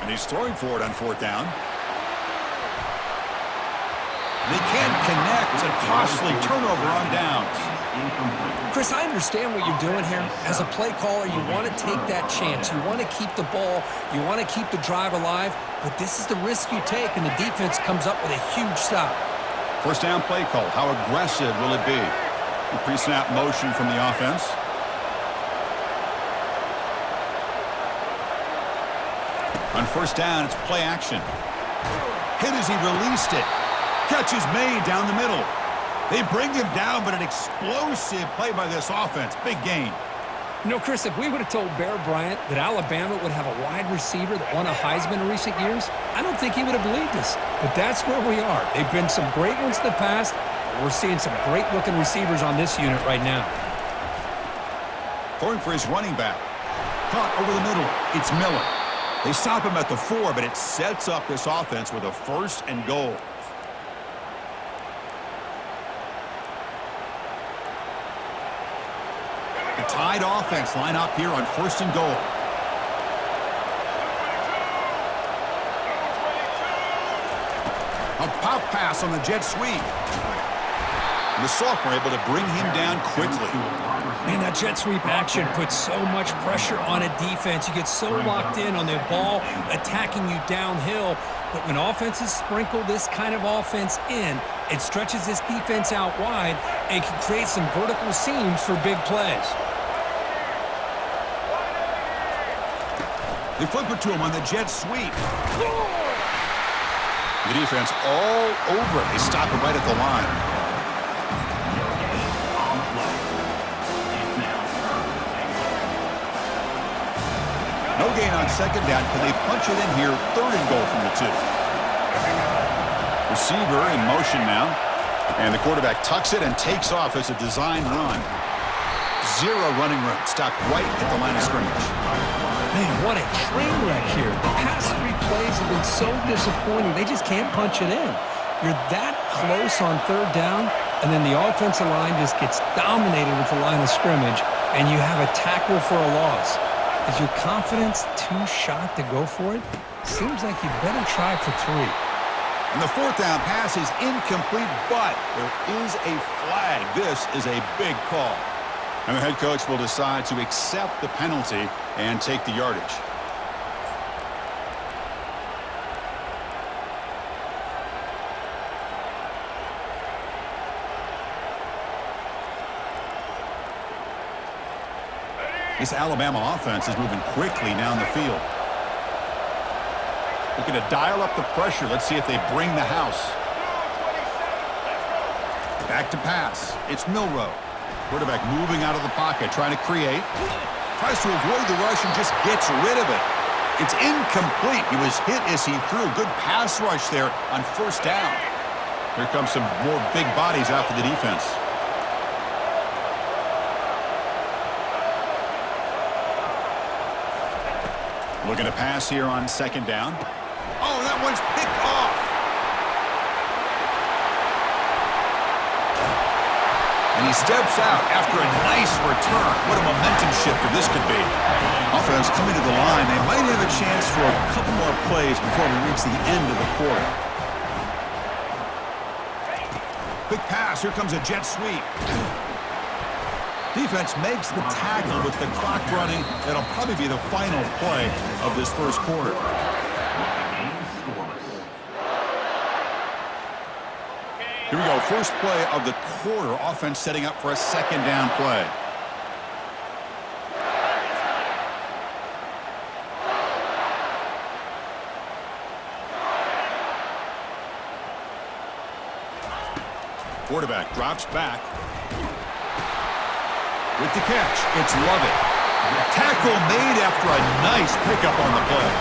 And he's throwing for it on fourth down. They can't connect. A costly turnover on downs. Chris, I understand what you're doing here. As a play caller, you want to take that chance. You want to keep the ball. You want to keep the drive alive. But this is the risk you take, and the defense comes up with a huge stop. First down play call. How aggressive will it be? The pre-snap motion from the offense. On first down, it's play action. Hit as he released it. Catch is made down the middle. They bring him down, but an explosive play by this offense. Big gain. You know, Chris, if we would have told Bear Bryant that Alabama would have a wide receiver that won a Heisman in recent years, I don't think he would have believed us. But that's where we are. They've been some great ones in the past. We're seeing some great-looking receivers on this unit right now. Throwing for his running back. Caught over the middle. It's Miller. They stop him at the 4, but it sets up this offense with a first and goal. The Tide offense line up here on first and goal. A pop pass on the jet sweep. And the sophomore able to bring him down quickly. Man, that jet sweep action puts so much pressure on a defense. You get so locked in on the ball attacking you downhill. But when offenses sprinkle this kind of offense in, it stretches this defense out wide and can create some vertical seams for big plays. They flip it to him on the jet sweep. The defense all over it. They stop it right at the line. No gain on second down. Can they punch it in here? Third and goal from the 2. Receiver in motion now. And the quarterback tucks it and takes off as a design run. Zero running room. Stopped right at the line of scrimmage. Man, what a train wreck here. The past 3 plays have been so disappointing. They just can't punch it in. You're that close on third down, and then the offensive line just gets dominated with the line of scrimmage, and you have a tackle for a loss. Is your confidence too shot to go for it? Seems like you better try for 3. And the fourth down pass is incomplete, but there is a flag. This is a big call. And the head coach will decide to accept the penalty and take the yardage. This Alabama offense is moving quickly down the field. Looking to dial up the pressure. Let's see if they bring the house. Back to pass. It's Milroe. Quarterback moving out of the pocket, trying to create. Tries to avoid the rush and just gets rid of it. It's incomplete. He was hit as he threw. Good pass rush there on first down. Here comes some more big bodies out for the defense. Looking to pass here on second down. Oh, that one's picked off. And he steps out after a nice return. What a momentum shifter this could be. Offense coming to the line. They might have a chance for a couple more plays before we reach the end of the quarter. Big pass. Here comes a jet sweep. Defense makes the tackle with the clock running. That'll probably be the final play of this first quarter. Here we go, first play of the quarter. Offense setting up for a second down play. Quarterback drops back. With the catch, it's Lovett. Tackle made after a nice pickup on the play.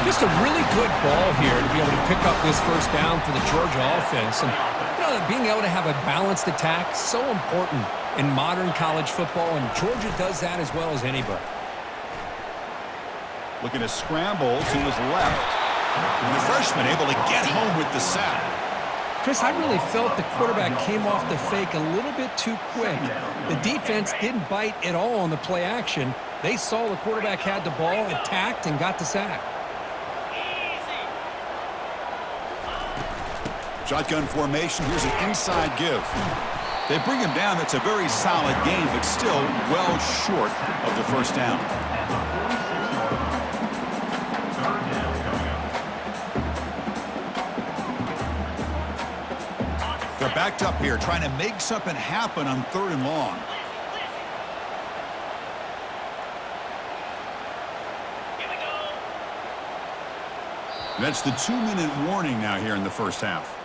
Just a really good ball here to be able to pick up this first down for the Georgia offense. And being able to have a balanced attack, so important in modern college football, and Georgia does that as well as anybody. Looking to scramble to his left. And the freshman able to get home with the sack. Chris, I really felt the quarterback came off the fake a little bit too quick. The defense didn't bite at all on the play action. They saw the quarterback had the ball, attacked, and got the sack. Shotgun formation. Here's an inside give. They bring him down. That's a very solid game, but still well short of the first down. They're backed up here, trying to make something happen on 3rd and long. That's the 2-minute warning now here in the first half.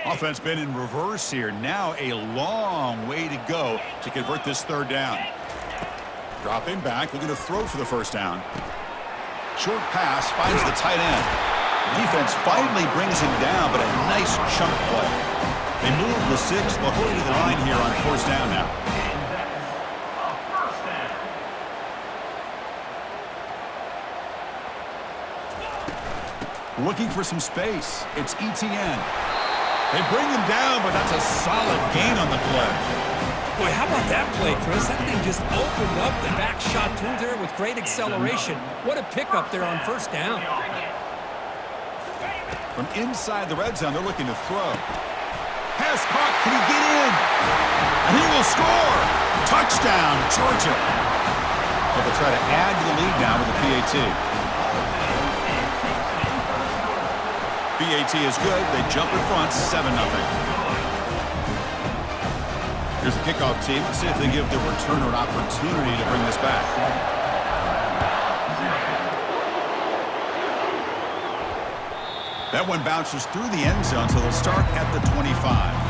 Offense been in reverse here. Now a long way to go to convert this 3rd down. Dropping back, looking to throw for the first down. Short pass finds the tight end. Defense finally brings him down, but a nice chunk play. They move the 6. They'll hurry to the line here on 1st down now. Looking for some space. It's ETN. They bring him down, but that's a solid gain on the play. Boy, how about that play, Chris? That thing just opened up the back shot through there with great acceleration. What a pickup there on 1st down. From inside the red zone, they're looking to throw. Pass caught. Can he get in? And he will score. Touchdown, Georgia. So they'll try to add to the lead now with the PAT. PAT is good. They jump in front, 7-0. Here's the kickoff team. Let's see if they give the returner an opportunity to bring this back. That one bounces through the end zone, so they'll start at the 25.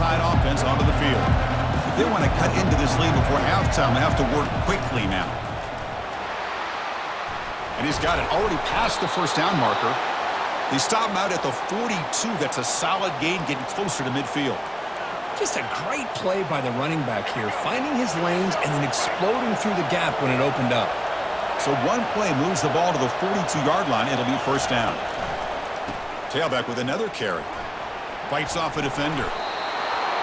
Offense onto the field. If they want to cut into this lead before halftime, they have to work quickly now. And he's got it already past the first down marker. They stop him out at the 42. That's a solid gain, getting closer to midfield. Just a great play by the running back here, finding his lanes and then exploding through the gap when it opened up. So one play moves the ball to the 42-yard line. It'll be first down. Tailback with another carry. Fights off a defender.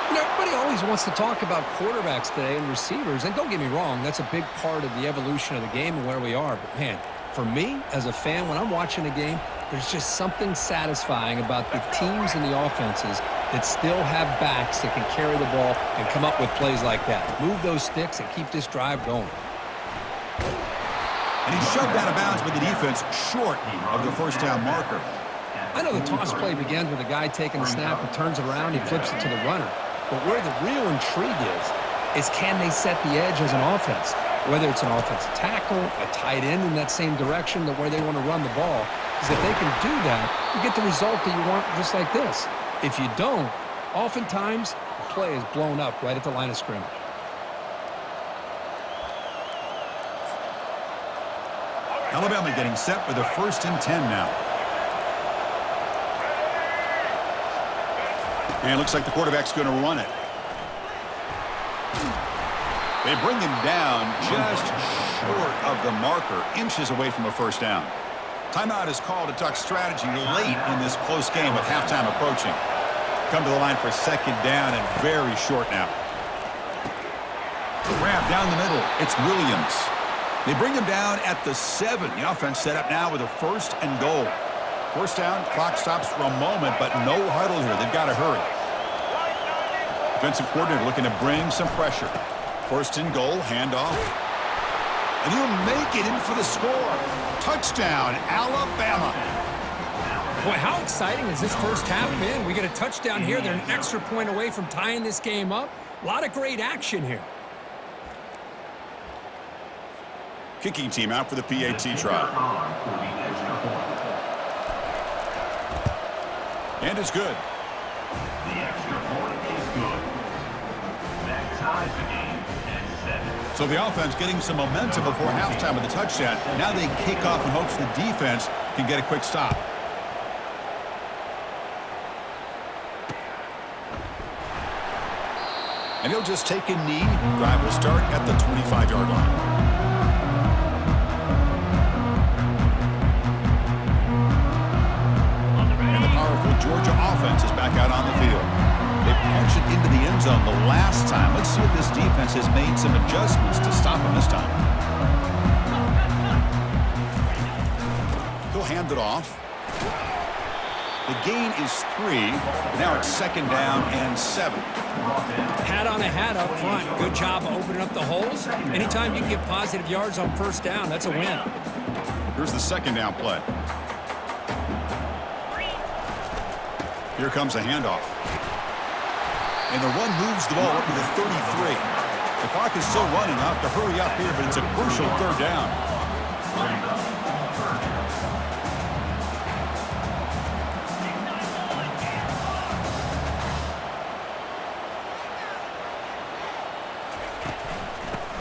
You know, everybody always wants to talk about quarterbacks today and receivers, and don't get me wrong, that's a big part of the evolution of the game and where we are. But, man, for me, as a fan, when I'm watching a game, there's just something satisfying about the teams and the offenses that still have backs that can carry the ball and come up with plays like that. Move those sticks and keep this drive going. And he's shoved out of bounds with the defense short of the first down marker. I know the toss play begins with a guy taking the snap and turns it around, he flips it to the runner. But where the real intrigue is can they set the edge as an offense? Whether it's an offensive tackle, a tight end in that same direction to where they want to run the ball. Because if they can do that, you get the result that you want just like this. If you don't, oftentimes the play is blown up right at the line of scrimmage. Alabama getting set with a 1st and 10 now. And it looks like the quarterback's going to run it. They bring him down just short of the marker, inches away from a first down. Timeout is called to talk strategy late in this close game with halftime approaching. Come to the line for 2nd down and very short now. Grab down the middle. It's Williams. They bring him down at the 7. The offense set up now with a 1st and goal. First down, clock stops for a moment, but no huddle here. They've got to hurry. Defensive coordinator looking to bring some pressure. 1st and goal, handoff. And he'll make it in for the score. Touchdown, Alabama. Boy, how exciting has this first half been? We get a touchdown here. They're an extra point away from tying this game up. A lot of great action here. Kicking team out for the PAT try. And it's good. The extra point is good. That ties the game at 7. So the offense getting some momentum before halftime with the touchdown. Now they kick off in hopes the defense can get a quick stop. And he'll just take a knee. Drive will start at the 25-yard line. And the powerful Georgia offense is back out on the field. They punched it into the end zone the last time. Let's see if this defense has made some adjustments to stop him this time. He'll hand it off. The gain is 3. Now it's 2nd down and 7. Hat on a hat up front. Good job opening up the holes. Anytime you can get positive yards on 1st down, that's a win. Here's the 2nd down play. Here comes a handoff. And the run moves the ball up to the 33. The clock is still running. I'll have to hurry up here, but it's a crucial 3rd down.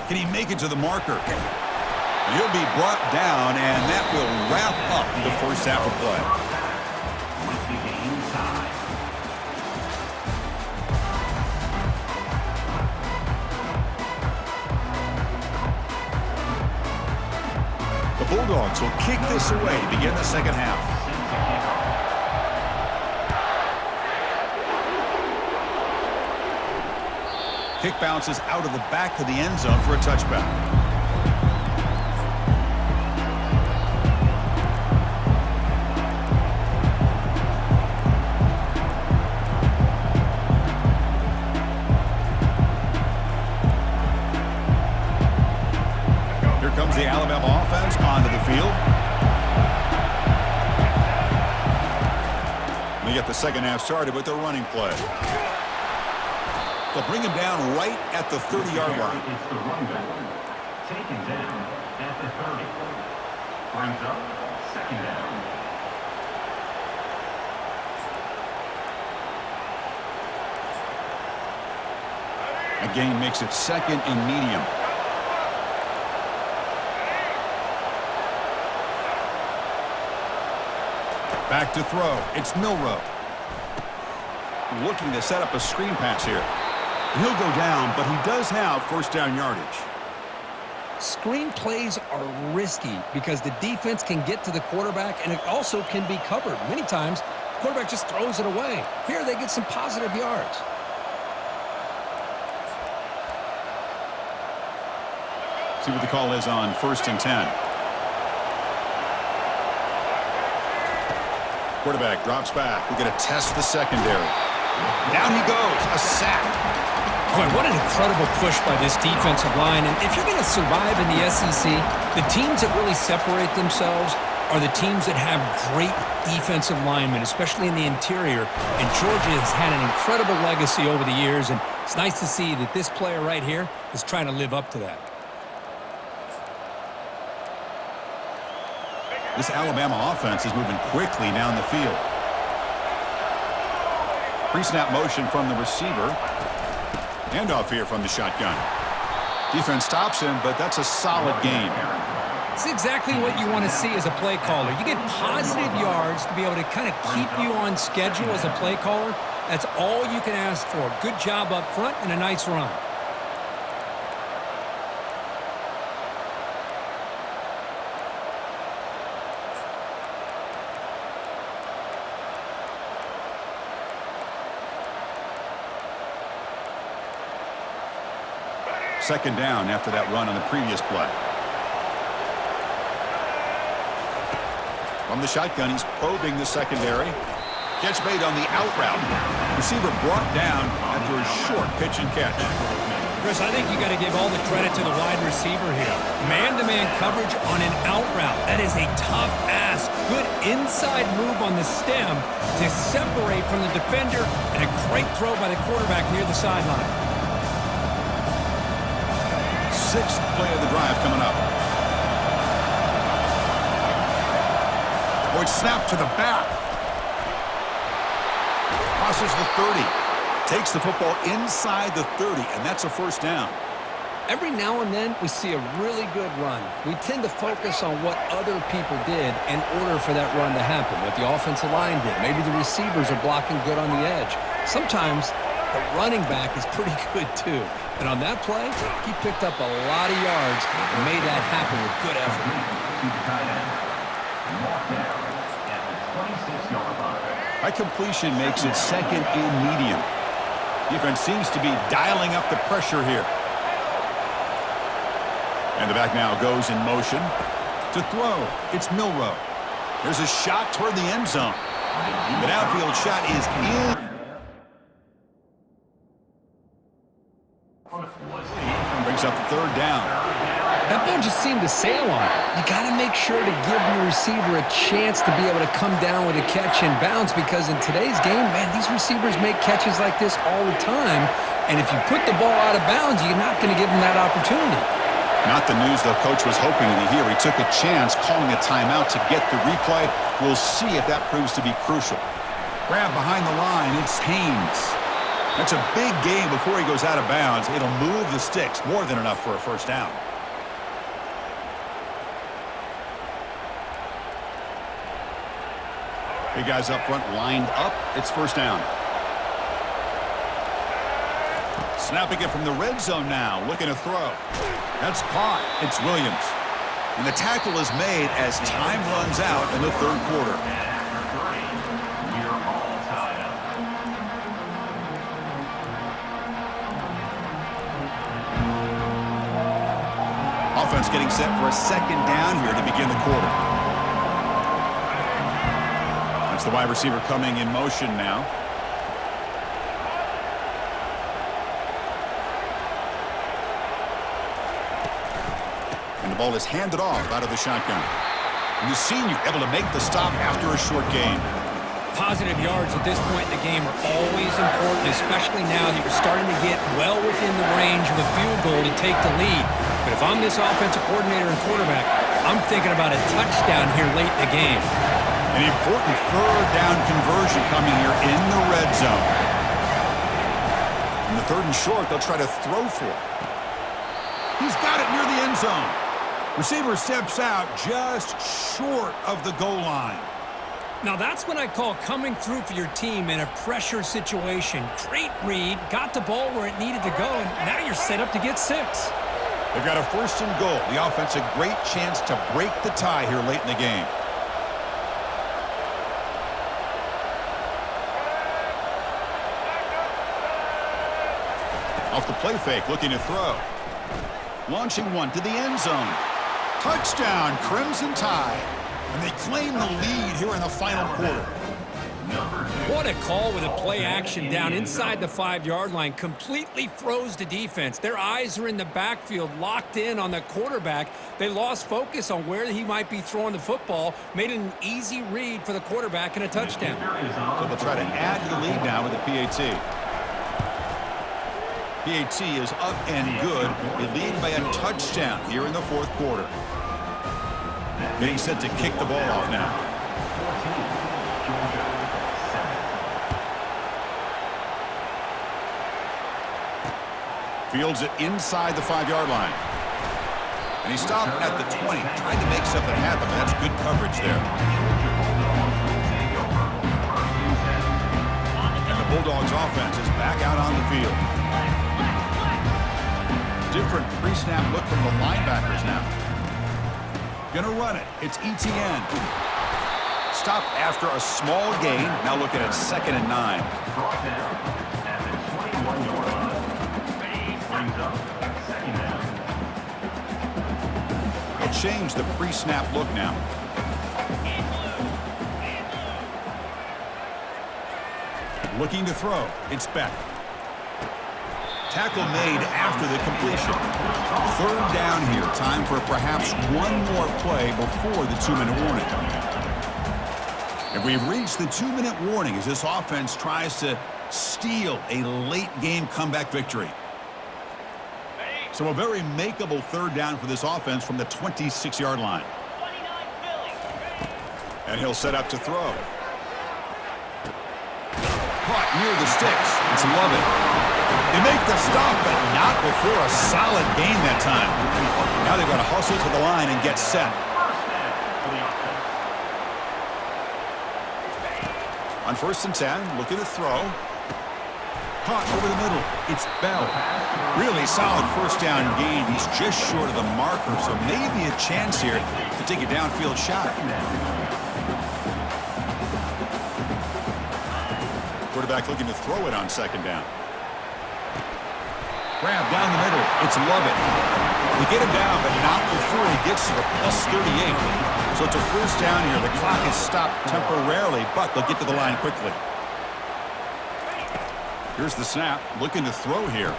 Can he make it to the marker? He'll be brought down, and that will wrap up the first half of play. The Bulldogs will kick this away to begin the second half. Kick bounces out of the back of the end zone for a touchback. Here comes the Alabama offense onto the field. We get the second half started with their running play. They'll bring him down right at the 30-yard line. It's the runback. Taken down at the 30. Brings up 2nd down. A gain makes it 2nd and medium. Back to throw. It's Milroe. Looking to set up a screen pass here. He'll go down, but he does have 1st down yardage. Screen plays are risky because the defense can get to the quarterback, and it also can be covered. Many times, the quarterback just throws it away. Here, they get some positive yards. See what the call is on 1st and 10. Quarterback drops back. We're going to test the secondary. Down he goes. A sack. Boy, what an incredible push by this defensive line. And if you're going to survive in the SEC, the teams that really separate themselves are the teams that have great defensive linemen, especially in the interior. And Georgia has had an incredible legacy over the years, and it's nice to see that this player right here is trying to live up to that. This Alabama offense is moving quickly down the field. Pre-snap motion from the receiver. Handoff here from the shotgun. Defense stops him, but that's a solid game. It's exactly what you want to see as a play caller. You get positive yards to be able to kind of keep you on schedule as a play caller. That's all you can ask for. Good job up front and a nice run. Second down after that run on the previous play. From the shotgun, he's probing the secondary. Catch made on the out route. Receiver brought down after a short pitch and catch. Chris, I think you got to give all the credit to the wide receiver here. Man-to-man coverage on an out route. That is a tough ask. Good inside move on the stem to separate from the defender, and a great throw by the quarterback near the sideline. 6th play of the drive coming up. Oh, it's snapped to the back. Crosses the 30. Takes the football inside the 30, and that's a 1st down. Every now and then, we see a really good run. We tend to focus on what other people did in order for that run to happen, what the offensive line did. Maybe the receivers are blocking good on the edge. Sometimes the running back is pretty good too. And on that play, he picked up a lot of yards and made that happen with good effort. That completion makes it second and medium. Defense seems to be dialing up the pressure here. And the back now goes in motion. To throw, it's Milroe. There's a shot toward the end zone. The downfield shot is in. Brings up third down. That ball just seemed to sail on it. You got to make sure to give your receiver a chance to be able to come down with a catch and bounce, because in today's game, man, these receivers make catches like this all the time. And if you put the ball out of bounds, you're not going to give them that opportunity. Not the news the coach was hoping to hear. He took a chance calling a timeout to get the replay. We'll see if that proves to be crucial. Grab behind the line. It's Haynes. That's a big gain before he goes out of bounds. It'll move the sticks. More than enough for a first down. Big guys up front lined up. It's first down. Snapping it from the red zone now. Looking to throw. That's caught. It's Williams. And the tackle is made as time runs out in the third quarter. Offense getting set for a second down here to begin the quarter. That's the wide receiver coming in motion now. And the ball is handed off out of the shotgun. And the senior able to make the stop after a short gain. Positive yards at this point in the game are always important, especially now that you're starting to get well within the range of a field goal to take the lead. But if I'm this offensive coordinator and quarterback, I'm thinking about a touchdown here late in the game. An important third down conversion coming here in the red zone. In the third and short, they'll try to throw for it. He's got it near the end zone. Receiver steps out just short of the goal line. Now that's what I call coming through for your team in a pressure situation. Great read, got the ball where it needed to go, and now you're set up to get 6. They've got a first and goal. The offense a great chance to break the tie here late in the game. Off the play fake, looking to throw. Launching one to the end zone. Touchdown, Crimson Tide. And they claim the lead here in the final quarter. What a call with a play action down inside the 5-yard line. Completely froze the defense. Their eyes are in the backfield, locked in on the quarterback. They lost focus on where he might be throwing the football. Made an easy read for the quarterback and a touchdown. So they'll try to add to the lead now with the PAT. PAT is up and good. They lead by a touchdown here in the fourth quarter. Getting set to kick the ball off now. Fields it inside the 5-yard line. And he stopped at the 20, trying to make something happen. That's good coverage there. And the Bulldogs offense is back out on the field. Different pre-snap look from the linebackers now. Gonna run it. It's ETN. Stop after a small gain. Now looking at 2nd and 9. They'll change the pre-snap look now. Looking to throw. It's Beck. Tackle made after the completion. Third down here. Time for perhaps one more play before the 2-minute warning. And we've reached the 2-minute warning as this offense tries to steal a late game comeback victory. So a very makeable third down for this offense from the 26-yard line. And he'll set up to throw. Caught near the sticks. It's Lovett. They make the stop, but not before a solid gain that time. Now they've got to hustle to the line and get set. On 1st and 10, looking to throw. Caught over the middle. It's Bell. Really solid first down gain. He's just short of the marker, so maybe a chance here to take a downfield shot. Quarterback looking to throw it on second down. Grab down the middle. It's Lovett. They get him down, but not before he gets to the plus 38. So it's a first down here. The clock is stopped temporarily, but they'll get to the line quickly. Here's the snap. Looking to throw here.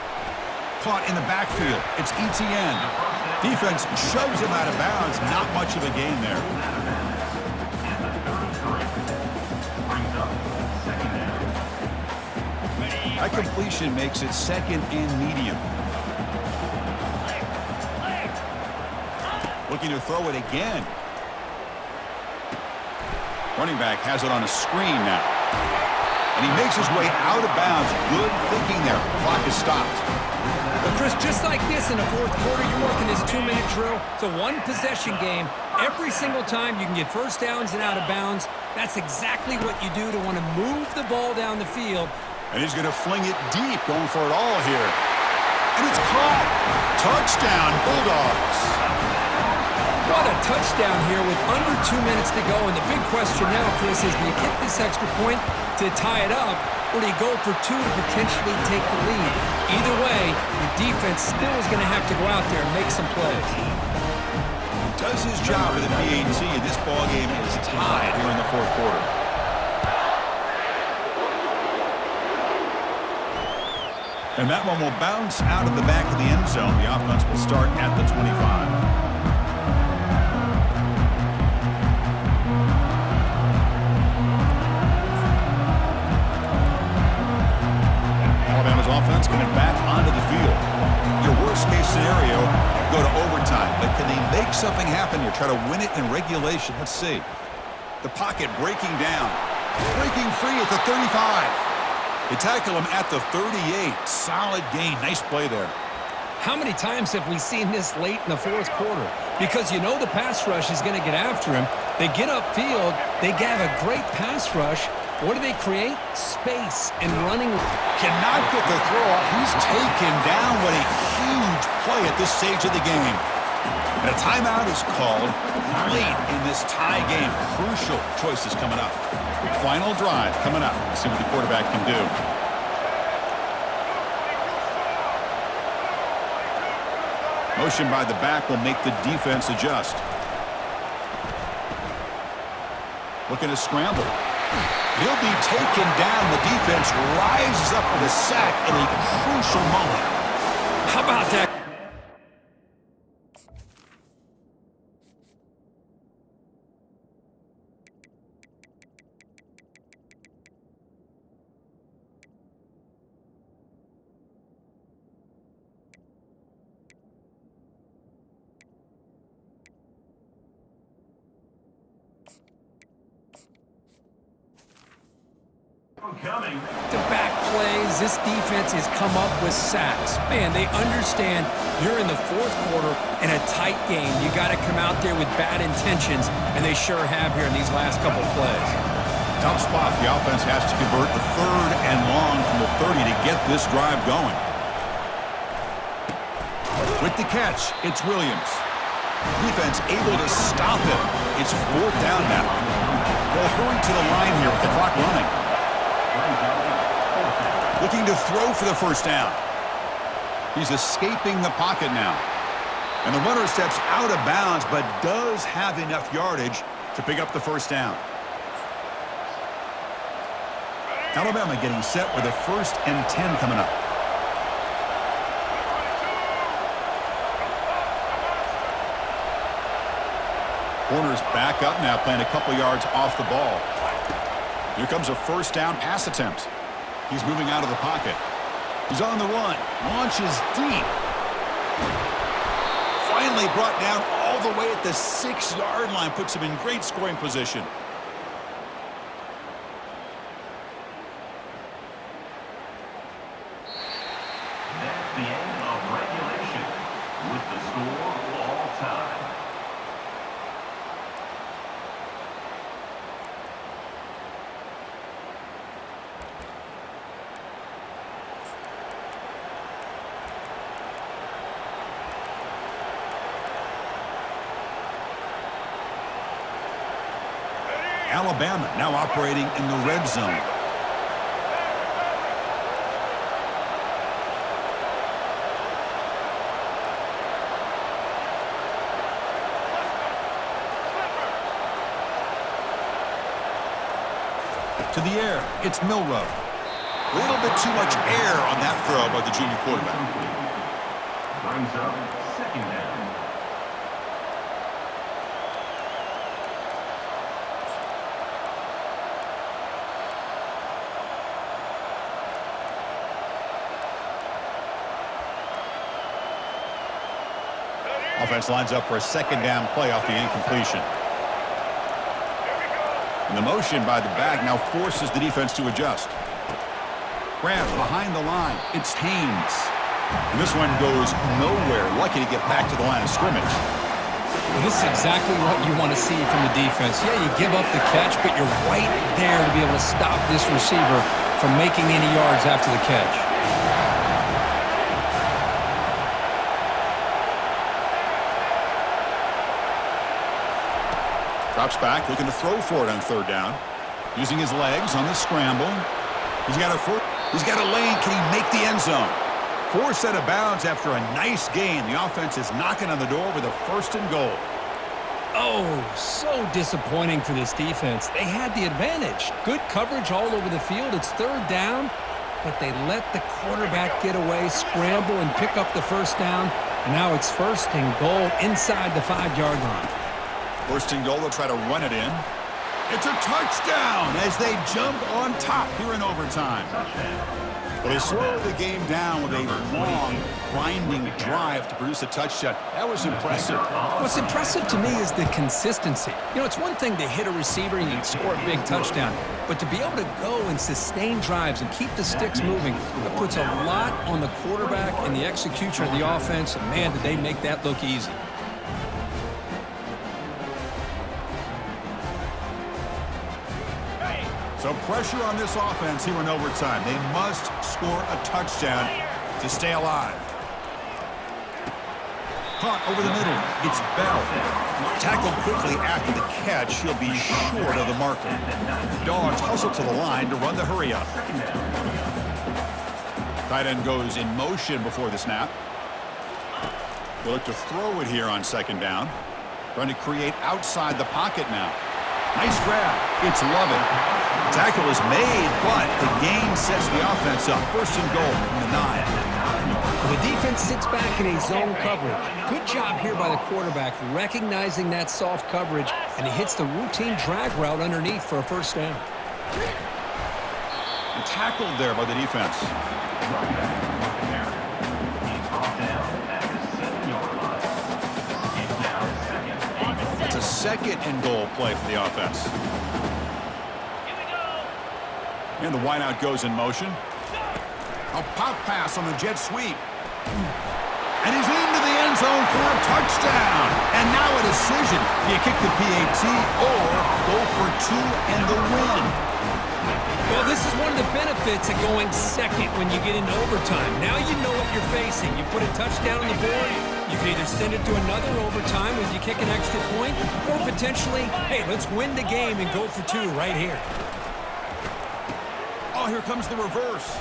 Caught in the backfield. It's Etienne. Defense shoves him out of bounds. Not much of a gain there. That completion makes it second and medium. Looking to throw it again. Running back has it on a screen now. And he makes his way out of bounds. Good thinking there. Clock is stopped. But Chris, just like this in the fourth quarter, you're working this 2-minute drill. It's a one-possession game. Every single time you can get first downs and out of bounds. That's exactly what you do to want to move the ball down the field. And he's going to fling it deep, going for it all here. And it's caught. Touchdown, Bulldogs. What a touchdown here with under 2 minutes to go. And the big question now, Chris, is do you kick this extra point to tie it up, or do you go for two to potentially take the lead? Either way, the defense still is going to have to go out there and make some plays. He does his job with the PAT, and this ballgame is tied here in the fourth quarter. And that one will bounce out of the back of the end zone. The offense will start at the 25. Alabama's offense coming back onto the field. Your worst-case scenario, go to overtime. But can they make something happen here? Try to win it in regulation. Let's see. The pocket breaking down. Breaking free at the 35. They tackle him at the 38. Solid gain. Nice play there. How many times have we seen this late in the fourth quarter? Because you know the pass rush is going to get after him. They get upfield. They have a great pass rush. What do they create? Space and running. Cannot get the throw off. He's taken down. What a huge play at this stage of the game. And a timeout is called late in this tie game. Crucial choices coming up. Final drive coming up. Let's see what the quarterback can do. Motion by the back will make the defense adjust. Looking to scramble. He'll be taken down. The defense rises up with a sack in a crucial moment. How about that? The back plays, this defense has come up with sacks. Man, they understand you're in the fourth quarter in a tight game. You got to come out there with bad intentions, and they sure have here in these last couple plays. Tough spot. The offense has to convert the third and long from the 30 to get this drive going. With the catch, it's Williams. Defense able to stop him. It's fourth down now. They'll hurry to the line here with the clock running. Looking to throw for the first down. He's escaping the pocket now. And the runner steps out of bounds, but does have enough yardage to pick up the first down. Alabama getting set with a 1st and 10 coming up. Corners back up now, playing a couple yards off the ball. Here comes a first down pass attempt. He's moving out of the pocket. He's on the run. Launches deep. Finally brought down all the way at the 6-yard line. Puts him in great scoring position. That's the end of regulation with the score all time. Alabama now operating in the red zone. To the air, it's Milrow. A little bit too much air on that throw by the junior quarterback. Brings up second down. Offense lines up for a second down play off the incompletion. And the motion by the back now forces the defense to adjust. Grab behind the line. It's Haynes. And this one goes nowhere. Lucky to get back to the line of scrimmage. Well, this is exactly what you want to see from the defense. Yeah, you give up the catch, but you're right there to be able to stop this receiver from making any yards after the catch. Drops back, looking to throw for it on third down. Using his legs on the scramble. He's got a foot. He's got a lane. Can he make the end zone? Forced out of bounds after a nice gain. The offense is knocking on the door with a 1st and goal. Oh, so disappointing for this defense. They had the advantage. Good coverage all over the field. It's third down, but they let the quarterback get away, scramble, and pick up the 1st down. And now it's 1st and goal inside the 5-yard line. 1st and goal, they'll try to run it in. It's a touchdown as they jump on top here in overtime. Well, they slow the game down with a long, grinding drive to produce a touchdown. That was impressive. What's impressive to me is the consistency. You know, it's one thing to hit a receiver and you can score a big touchdown, but to be able to go and sustain drives and keep the sticks moving, that puts a lot on the quarterback and the execution of the offense, and man, did they make that look easy. So pressure on this offense here in overtime. They must score a touchdown to stay alive. Caught over the middle. It's Bell. Tackled quickly after the catch. He'll be short of the marker. The Dogs hustle to the line to run the hurry up. Tight end goes in motion before the snap. They'll look to throw it here on 2nd down. Trying to create outside the pocket now. Nice grab. It's Lovett. The tackle is made, but the gain sets the offense up. 1st and goal from the 9. Well, the defense sits back in a zone coverage. Good job here by the quarterback recognizing that soft coverage, and he hits the routine drag route underneath for a 1st down. And tackled there by the defense. It's a 2nd and goal play for the offense. And the wideout goes in motion. A pop pass on the jet sweep. And he's into the end zone for a touchdown. And now a decision. Do you kick the PAT or go for 2 and the win? Well, this is one of the benefits of going second when you get into overtime. Now you know what you're facing. You put a touchdown on the board, you can either send it to another overtime as you kick an extra point, or potentially, hey, let's win the game and go for 2 right here. Oh, here comes the reverse.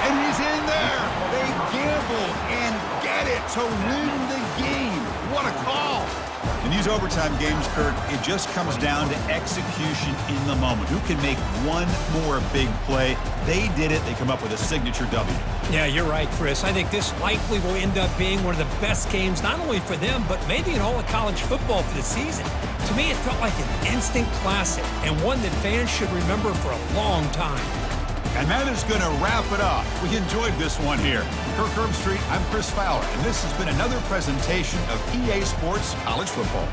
And he's in there. They gamble and get it to win the game. What a call. In these overtime games, Kurt, it just comes down to execution in the moment. Who can make one more big play? They did it. They come up with a signature W. Yeah, you're right, Chris. I think this likely will end up being one of the best games, not only for them, but maybe in all of college football for the season. To me, it felt like an instant classic and one that fans should remember for a long time. And that is going to wrap it up. We enjoyed this one here. Kirk Herbstreit, I'm Chris Fowler, and this has been another presentation of EA Sports College Football.